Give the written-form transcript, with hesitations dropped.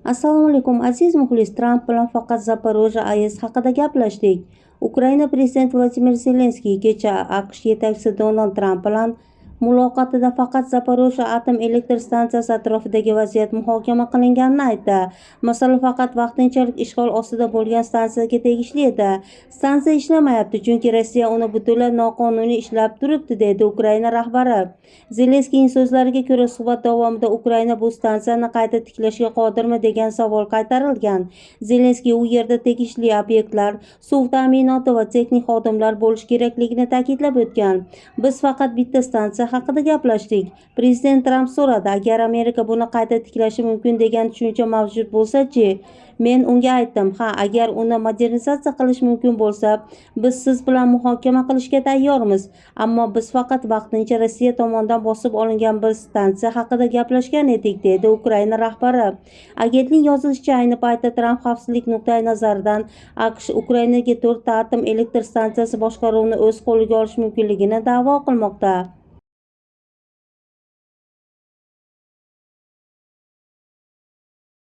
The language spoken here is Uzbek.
Assalomu alaykum aziz muxlis. Tramp bilan faqat Zaporojye AES haqida gaplashdik. Ukraina prezidenti Vladimir Zelenskiy kecha AQSh yetakchisi Donald Tramp bilan muloqotida faqat Zaporojye atom elektr stansiyasi atrofidagi vaziyat muhokama qilinganini aytdi. Masala faqat vaqtinchalik ishg'ol ostida bo'lgan stansiyaga tegishli edi. Stansiya ishlamayapti, chunki Rossiya uni butunlay noqonuniy ishlab turibdi, dedi Ukraina rahbari. Zelenskiyning so'zlariga ko'ra, suhbat davomida Ukraina bu stansiyani qayta tiklashga qodirmi degan savol qaytarilgan. Zelenskiy u yerda tegishli obyektlar, suv ta'minoti va texnik xodimlar bo'lishi kerakligini ta'kidlab o'tgan. Biz faqat bitta stansiya haqida gaplashdik. Prezident Tramp so'radi, agar Amerika buni qayta tiklashi mumkin degan tushuncha mavjud bo'lsa-chi? Men unga aytdim, ha, agar uni modernizatsiya qilish mumkin bo'lsa, biz siz bilan muhokama qilishga tayyormiz. Ammo biz faqat vaqtincha Rossiya tomonidan bosib olingan bir stansiya haqida gaplashgan edik, dedi Ukraina rahbari. Agentlik yozishicha, ayni paytda Tramp xavfsizlik nuqtai nazaridan AQSh Ukrainaga 4 ta atom elektr stansiyasi boshqaruvini o'z qo'liga olish mumkinligini da'vo qilmoqda.